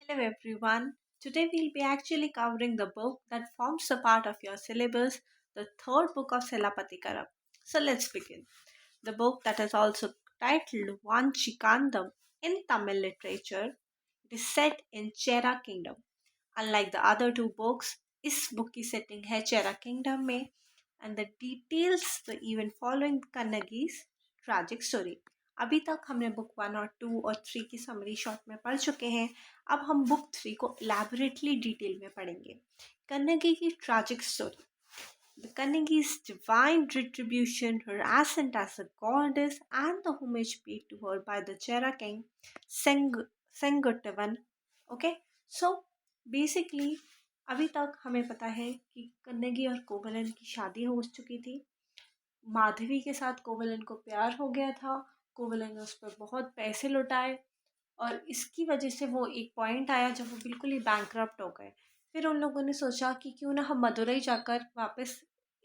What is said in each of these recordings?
Hello everyone. Today we'll be actually covering the book that forms a part of your syllabus, the third book of Cilappatikaram. So let's begin. The book that is also titled Vanchikandam in Tamil literature. It is set in Chera Kingdom. Unlike the other two books, इस book की setting है Chera Kingdom में and the details the event following Kannagi's tragic story. अभी तक हमने book 1 और 2 और 3 की समरी शॉर्ट में पढ़ चुके हैं. अब हम बुक 3 को इलेबोरेटली डिटेल में पढ़ेंगे. कन्नगी की tragic story. The Kannagi's divine retribution, her ascent as a goddess, and the homage paid to her by the Chera king Sengottavan. Okay, so basically अभी तक हमें पता है कि कन्नगी और कोवलन की शादी हो चुकी थी. माधवी के साथ कोवलन को प्यार हो गया था. कोवलन ने उस पर बहुत पैसे लुटाए और इसकी वजह से वो एक पॉइंट आया जब वो बिल्कुल ही बैंकरप्ट हो गए. फिर उन लोगों ने सोचा कि क्यों ना हम मदुरई जाकर वापस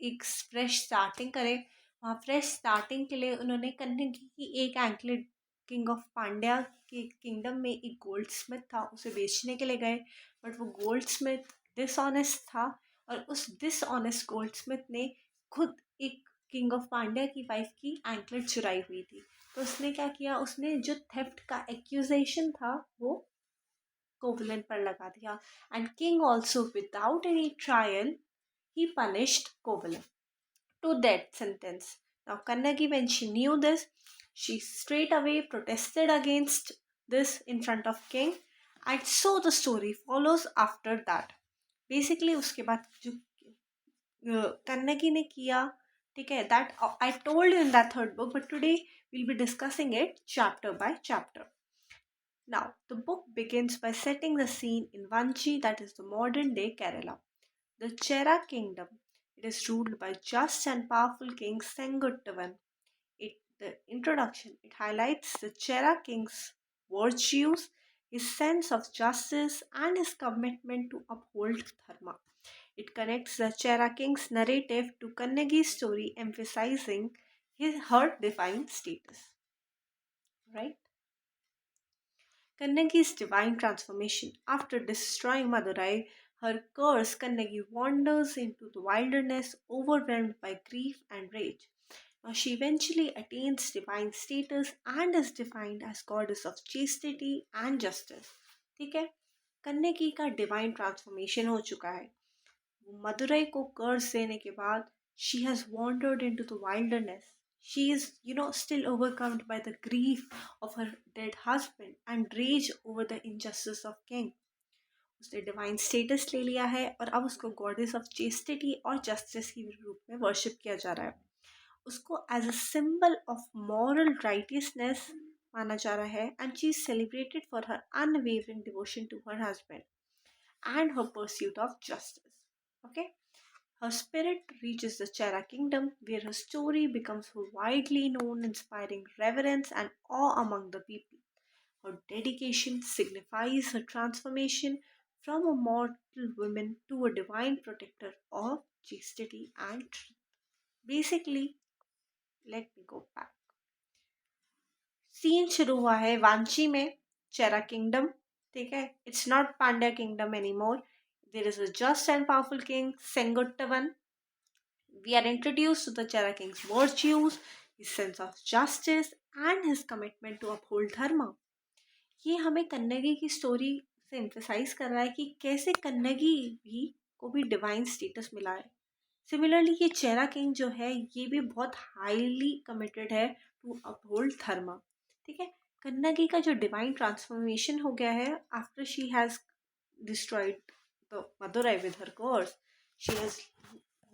एक फ्रेश स्टार्टिंग करें. वहाँ फ्रेश स्टार्टिंग के लिए उन्होंने कन्नगी की एक एंकलेट किंग ऑफ पांड्या के किंगडम में एक गोल्ड स्मिथ था उसे बेचने के लिए गए. बट वो गोल्ड स्मिथ डिसऑनेस्ट था और उस डिसऑनेस्ट गोल्ड स्मिथ ने खुद एक किंग ऑफ पांड्या की वाइफ की एंकलेट चुराई हुई थी. तो उसने क्या किया, उसने जो थेफ्ट का एक्यूजेशन था वो कोवलन पर लगा दिया. And king also without any trial he punished Kovalan to death sentence. Now Kannagi, when she knew this, she straight away protested against this in front of king, and so the story follows after that. Basically उसके बाद जो कन्नगी ने किया, ठीक है, that I told in that third book, but today we'll be discussing it chapter by chapter. Now, the book begins by setting the scene in Vanchi, that is the modern day Kerala. The Chera kingdom. It is ruled by just and powerful king Sengottavan. The introduction, it highlights the Chera king's virtues, his sense of justice, and his commitment to uphold dharma. It connects the Chera king's narrative to Kannagi's story, emphasizing her divine status. Right? Kannagi's divine transformation. After destroying Madurai, her curse, Kannagi wanders into the wilderness, overwhelmed by grief and rage. Now, she eventually attains divine status and is defined as goddess of chastity and justice. ठीक है, कन्नगी का divine transformation हो चुका है. मदुरई को कर्ज देने के बाद she has wandered into the wilderness. She is, still overcome by the grief of her dead husband and rage over the injustice of king. उसने डिवाइन स्टेटस ले लिया है और अब उसको गॉडेस ऑफ चेस्टिटी और जस्टिस के रूप में वर्शिप किया जा रहा है. उसको as a symbol of moral righteousness माना जा रहा है and she is celebrated for her unwavering devotion to her husband and her pursuit of justice. Okay? Her spirit reaches the Chera kingdom where her story becomes widely known, inspiring reverence and awe among the people. Her dedication signifies her transformation from a mortal woman to a divine protector of chastity and truth. Basically, let me go back. Scene शुरू हुआ है वांची में, Chera kingdom. ठीक है, it's not Pandya kingdom any more. There is a just and powerful king Senguttuvan. We are introduced to the Chera king's virtues, his sense of justice, and his commitment to uphold dharma. ये हमें कन्नगी की story से emphasise कर रहा है कि कैसे कन्नगी भी को भी डिवाइन स्टेटस मिला है. सिमिलरली ये चेरा किंग जो है ये भी बहुत हाईली कमिटेड है टू अपहोल्ड धर्मा. ठीक है, कन्नगी का जो डिवाइन ट्रांसफॉर्मेशन हो गया है after she has destroyed the Madurai with her curse, she has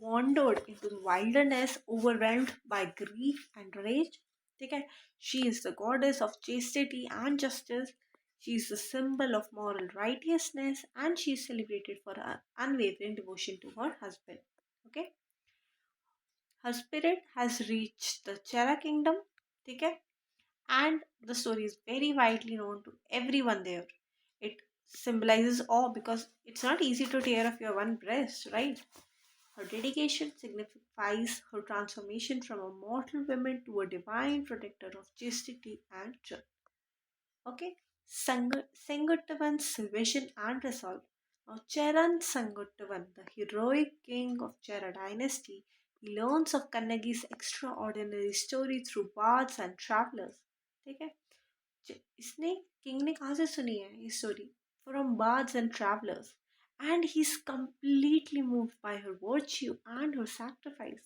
wandered into the wilderness overwhelmed by grief and rage. ठीक है, she is the goddess of chastity and justice. She is the symbol of moral righteousness and she is celebrated for her unwavering devotion to her husband. Okay, her spirit has reached the Chera kingdom. ठीक है, and the story is very widely known to everyone there. It symbolizes awe because it's not easy to tear off your one breast, right? Her dedication signifies her transformation from a mortal woman to a divine protector of chastity and truth. Okay, Sengottavan's vision and resolve. Now, Cheran Sengottavan, the heroic king of Chera dynasty, he learns of Kannagi's extraordinary story through bards and travelers. ठीक है, इसने king ने कहाँ से सुनी है ये story? From birds and travellers, and he is completely moved by her virtue and her sacrifice.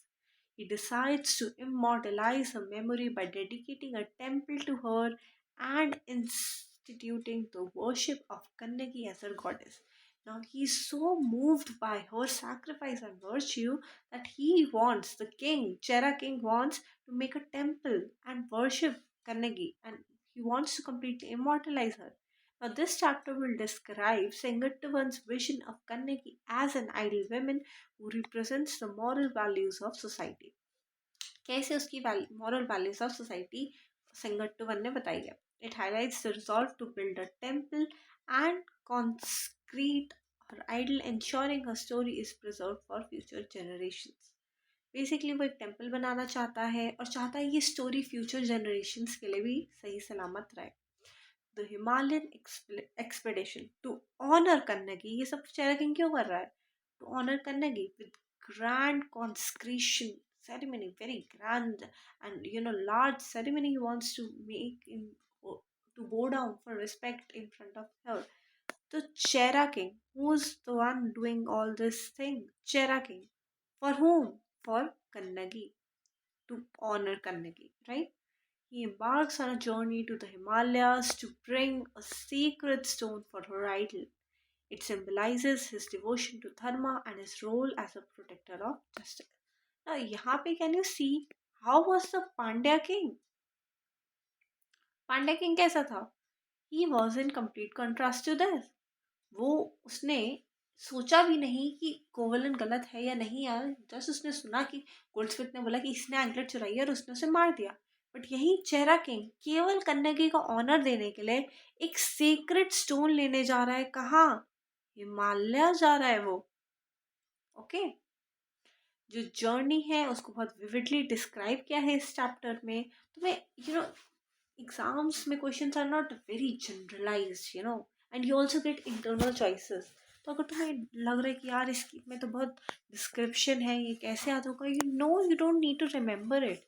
He decides to immortalize her memory by dedicating a temple to her and instituting the worship of Kannagi as her goddess. Now he is so moved by her sacrifice and virtue that he wants, the king, Chera king wants to make a temple and worship Kannagi, and he wants to completely immortalize her. Now, this chapter will describe Sengattuvan's vision of Kannagi as an ideal woman who represents the moral values of society. कैसे उसकी moral values of society Sengattuvan ने बताई है. It highlights the resolve to build a temple and consecrate her idol, ensuring her story is preserved for future generations. Basically वो एक temple बनाना चाहता है और चाहता है ये स्टोरी फ्यूचर जनरेशन्स के लिए भी सही सलामत रहे. The Himalayan expedition to honour Kannagi, ये सब चेहरा किंग क्यों कर रहा है? To honour Kannagi with grand consecration ceremony, very grand and large ceremony he wants to make in to bow down for respect in front of her. The Chera king, who's the one doing all this thing? Chera king. For whom? For Kannagi, to honor Kannagi, right? He embarks on a journey to the Himalayas to bring a sacred stone for her idol. It symbolizes his devotion to Dharma and his role as a protector of justice. Now, यहाँ पे can you see how was the Pandya king? Pandya king कैसा था? He was in complete contrast to this. वो उसने सोचा भी नहीं कि कोवलन गलत है या नहीं यार. जस्ट उसने सुना कि गोल्डस्मिथ ने बोला कि इसने एंकलेट चुराई है और उसने उसे मार दिया. बट यही चेहरा किंग केवल कन्नगी का ऑनर देने के लिए एक सीक्रेट स्टोन लेने जा रहा है. कहाँ? हिमालय जा रहा है वो. ओके, जो जर्नी है उसको बहुत विविडली डिस्क्राइब किया है इस चैप्टर में. तो मैं एग्जाम्स में questions are not very generalised, and you also get internal choices. तो अगर तुम्हें लग रहा है कि यार इसकी में तो बहुत डिस्क्रिप्शन है, ये कैसे याद होगा, you don't need to remember it.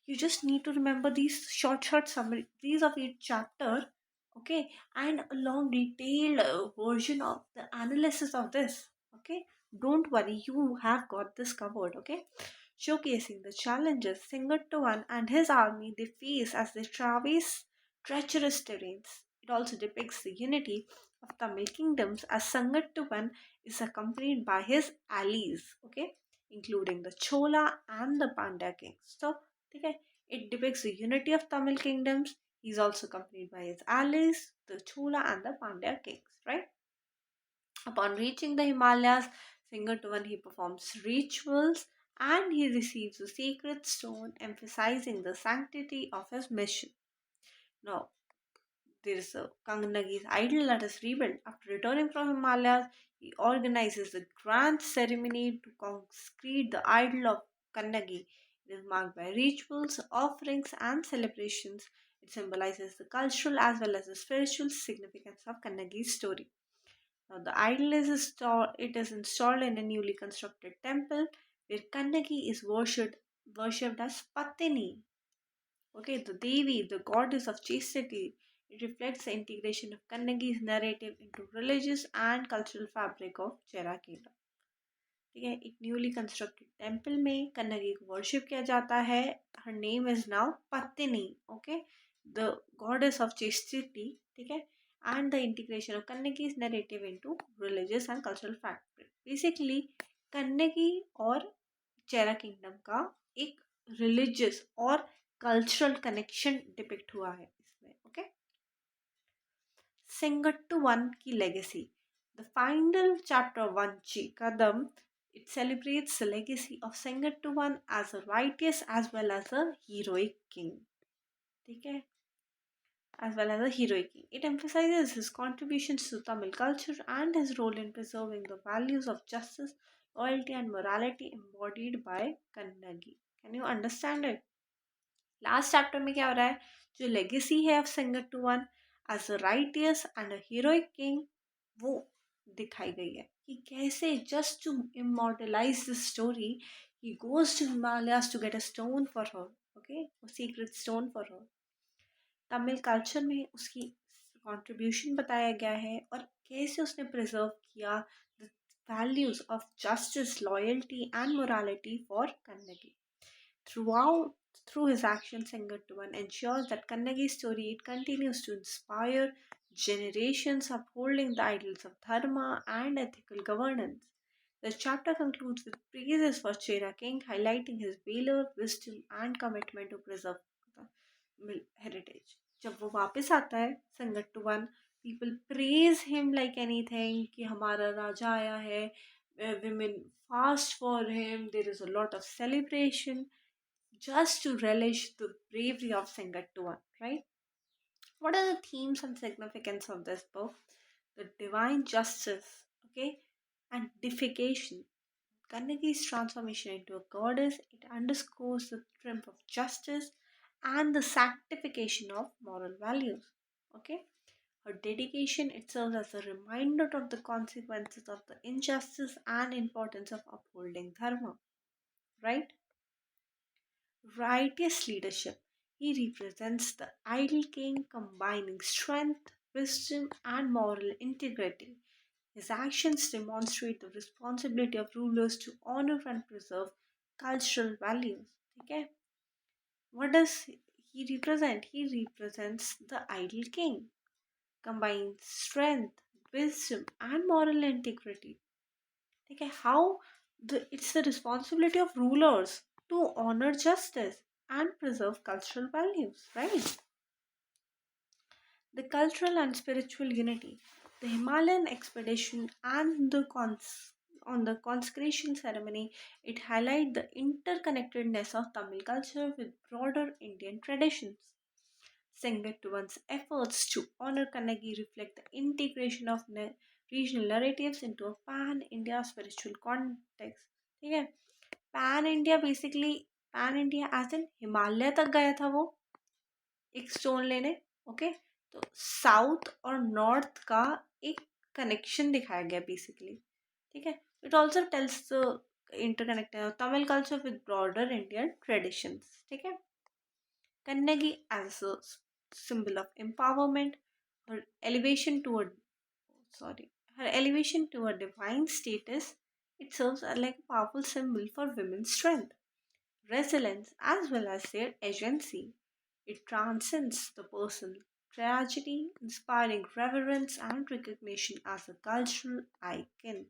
You just need to remember these short summaries of each chapter, okay, and a long detailed version of the analysis of this. Okay, don't worry, you have got this covered. Okay, showcasing the challenges Singatowan and his army they face as they traverse treacherous terrains. It also depicts the unity of Tamil kingdoms as Sangatuvan is accompanied by his allies, okay, including the Chola and the Pandya kings. So, okay, it depicts the unity of Tamil kingdoms. He's also accompanied by his allies, the Chola and the Pandya kings, right? Upon reaching the Himalayas, Singatuvan he performs rituals and he receives a sacred stone emphasizing the sanctity of his mission. Now, there is a Kangannagi's idol that is rebuilt. After returning from Himalayas, he organizes a grand ceremony to consecrate the idol of Kannagi. It is marked by rituals, offerings, and celebrations. It symbolizes the cultural as well as the spiritual significance of Kannagi's story. Now, the idol is installed in a newly constructed temple where Kannagi is worshipped as Patini. Okay, the Devi, the goddess of chastity. It reflects the integration of Kannagi's narrative into religious and cultural fabric of Chera kingdom. ठीक है, एक newly constructed temple में कन्नगी को worship किया जाता है. Her name is now Pattini. Okay, the goddess of chastity. ठीक है, and the integration of Kannagi's narrative into religious and cultural factor. Basically Kannagi और चेरा किंगडम का एक रिलीजियस और कल्चरल कनेक्शन डिपिक्ट हुआ है इसमें. ओके, Sengattuvan की legacy. The final chapter of Vanchi Kadam, it celebrates the legacy of Sengattuvan as a righteous as well as a heroic king. ठीक है, as well as a heroic king. It emphasizes his contributions to Tamil culture and his role in preserving the values of justice, loyalty, and morality embodied by Kannagi. Can you understand it? Last chapter में क्या हो रहा है? जो legacy है of Sengattuvan as a righteous and a heroic king वो दिखाई गई है कि कैसे just to immortalise the story he goes to Himalayas to get a stone for her, okay, sacred stone for her. Tamil culture में उसकी कंट्रीब्यूशन बताया गया है और कैसे उसने प्रिजर्व किया the values of justice, loyalty and morality for Kannagi. Throughout, through his actions, Sengattuvan ensures that Kannagi's story it continues to inspire generations, upholding the ideals of dharma and ethical governance. The chapter concludes with praises for Chera King, highlighting his valor, wisdom, and commitment to preserve the heritage. जब वो वापस आता है संगट्टुवन, people praise him like anything कि हमारा राजा आया है, women fast for him, there is a lot of celebration just to relish the bravery of Sengattuvan, right? What are the themes and significance of this book? The divine justice, okay, and deification. Kannagi's transformation into a goddess, it underscores the triumph of justice and the sanctification of moral values. Okay? Her dedication it serves as a reminder of the consequences of the injustice and importance of upholding dharma. Right? Righteous leadership. He represents the ideal king combining strength, wisdom, and moral integrity. His actions demonstrate the responsibility of rulers to honor and preserve cultural values. Okay? What does he represent? He represents the ideal king, combines strength, wisdom, and moral integrity. Okay, how it's the responsibility of rulers to honor justice and preserve cultural values, right? The cultural and spiritual unity. The Himalayan expedition and on the consecration ceremony, it highlight the interconnectedness of Tamil culture with broader Indian traditions. Sengattuvan's efforts to honor Kannagi reflect the integration of regional narratives into a pan-India spiritual context. ठीक है, pan India basically, pan India as in Himalaya तक गया था वो एक stone लेने, okay, तो south और नॉर्थ का एक कनेक्शन दिखाया गया बेसिकली, ठीक है। It also tells the interconnected Tamil culture with broader Indian traditions, ठीक है। Kannagi as a symbol of empowerment, her elevation to a sorry, her elevation to a divine status, it serves as like a powerful symbol for women's strength, resilience, as well as their agency. It transcends the personal tragedy, inspiring reverence and recognition as a cultural icon.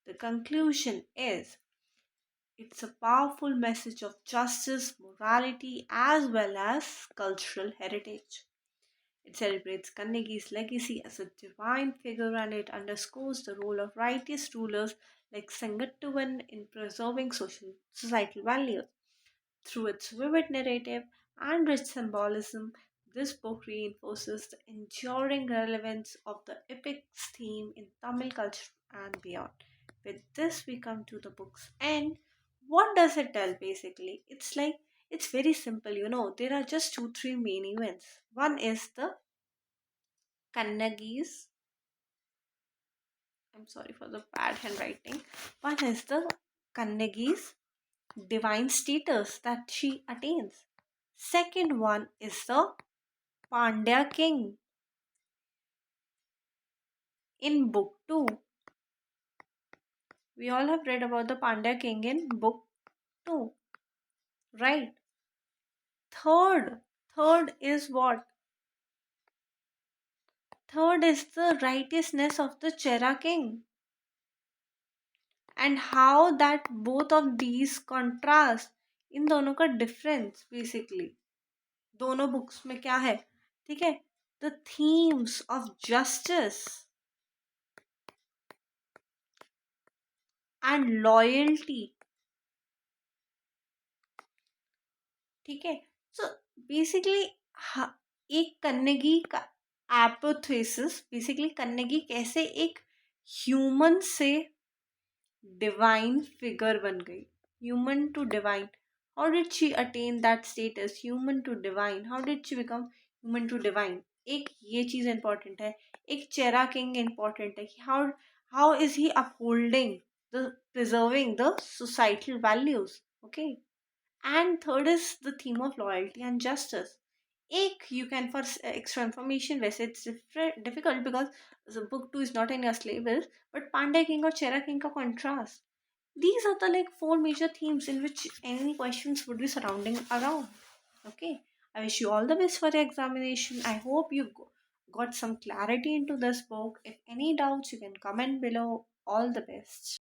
The conclusion is it's a powerful message of justice, morality, as well as cultural heritage. It celebrates Kannagi's legacy as a divine figure and it underscores the role of righteous rulers like Sengattuvan in preserving societal values. Through its vivid narrative and rich symbolism, this book reinforces the enduring relevance of the epic's theme in Tamil culture and beyond. With this, we come to the book's end. What does it tell basically? It's like, it's very simple, there are just two, three main events. One is the Kannagi's, I'm sorry for the bad handwriting. One is the Kannagi's divine status that she attains. Second one is the Pandya king in book 2. We all have read about the Pandya king in book 2, right? Third, third is what? Third is the righteousness of the Chera king and how that both of these contrast. इन दोनों का difference basically दोनों books में क्या है, ठीक है। The themes of justice and loyalty, ठीक है। सो बेसिकली एक कन्नगी का एपोथेसिस, बेसिकली कन्नगी कैसे एक ह्यूमन से डिवाइन फिगर बन गई, human to divine, how did she attain that status, human to divine, how did she become human to divine, एक ये चीज इंपॉर्टेंट है, एक चेरा किंग इंपॉर्टेंट है कि how is he upholding the preserving the societal values. Okay. And third is the theme of loyalty and justice. एक you can for extra information, वैसे it's difficult because the book 2 is not in your syllabus, but Pandey King और Chera King का contrast. These are the like four major themes in which any questions would be surrounding around. Okay. I wish you all the best for your examination. I hope you got some clarity into this book. If any doubts, you can comment below. All the best.